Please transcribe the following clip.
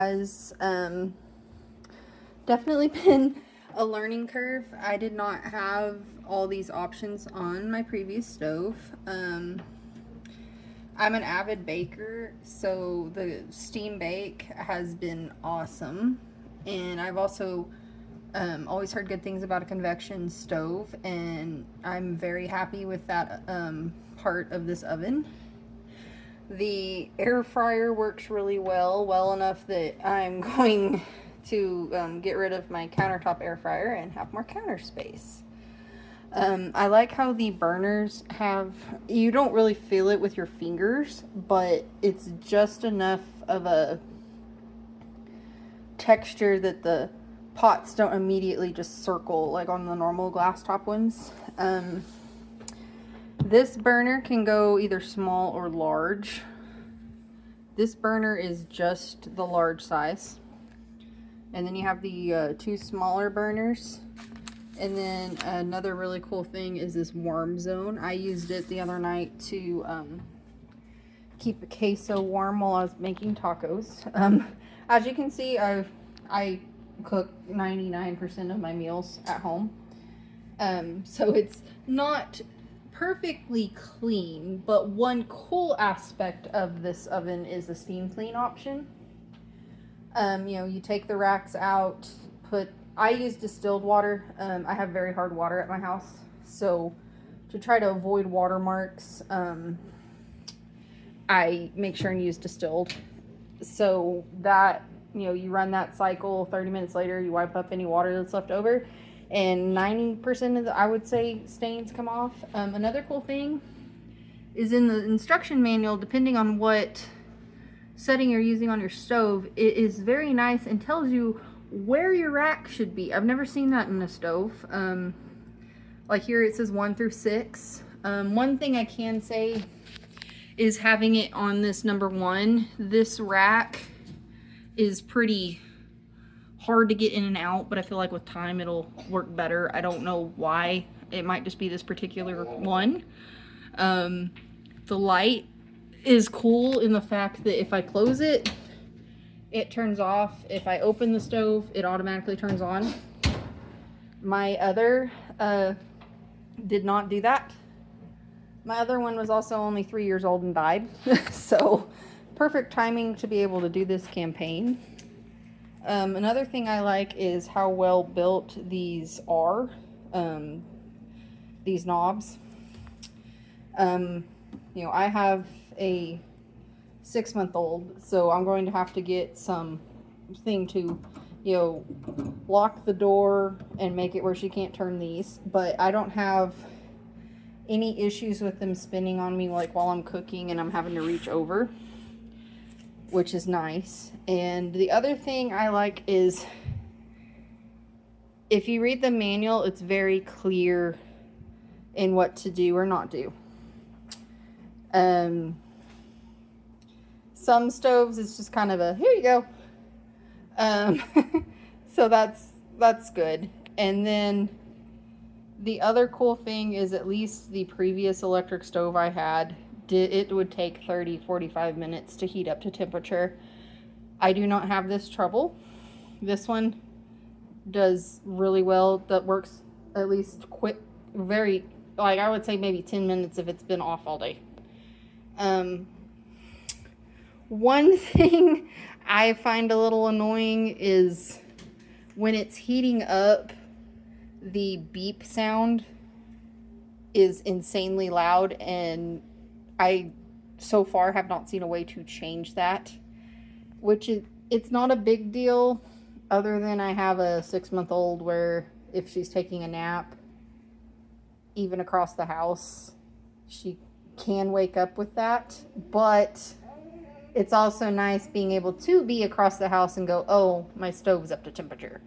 Has definitely been a learning curve. I did not have all these options on my previous stove. I'm an avid baker, so the steam bake has been awesome. And I've also always heard good things about a convection stove, and I'm very happy with that part of this oven. The air fryer works really well enough that I'm going to get rid of my countertop air fryer and have more counter space. I like how the burners have, you don't really feel it with your fingers, but it's just enough of a texture that the pots don't immediately just circle like on the normal glass top ones. This burner can go either small or large. This burner is just the large size. And then you have the two smaller burners. And then another really cool thing is this warm zone. I used it the other night to keep the queso warm while I was making tacos. As you can see, I cook 99% of my meals at home. So it's not perfectly clean, but one cool aspect of this oven is the steam clean option. You know, you take the racks out, I use distilled water. I have very hard water at my house, so to try to avoid watermarks, I make sure and use distilled. So that, you know, you run that cycle, 30 minutes later, you wipe up any water that's left over, and 90% of the, I would say, stains come off. Another cool thing is in the instruction manual, depending on what setting you're using on your stove, it is very nice and tells you where your rack should be. I've never seen that in a stove. Like here it says 1 through 6. One thing I can say is having it on this number 1, this rack is pretty hard to get in and out, but I feel like with time it'll work better. I don't know why. It might just be this particular one. The light is cool in the fact that if I close it, it turns off. If I open the stove, it automatically turns on. My other did not do that. My other one was also only 3 years old and died. So perfect timing to be able to do this campaign. Another thing I like is how well built these are, these knobs. You know, I have a 6-month-old, so I'm going to have to get some thing to, you know, lock the door and make it where she can't turn these, but I don't have any issues with them spinning on me like while I'm cooking and I'm having to reach over, which is nice. And the other thing I like is if you read the manual, it's very clear in what to do or not do. Some stoves it's just kind of a here you go. So that's good. And then the other cool thing is at least the previous electric stove I had, it would take 30-45 minutes to heat up to temperature. I do not have this trouble. This one does really well. That works at least quick, very, like I would say maybe 10 minutes if it's been off all day. One thing I find a little annoying is when it's heating up, the beep sound is insanely loud, and I so far have not seen a way to change that, which is, it's not a big deal other than I have a 6-month-old where if she's taking a nap, even across the house, she can wake up with that. But it's also nice being able to be across the house and go, oh, my stove's up to temperature.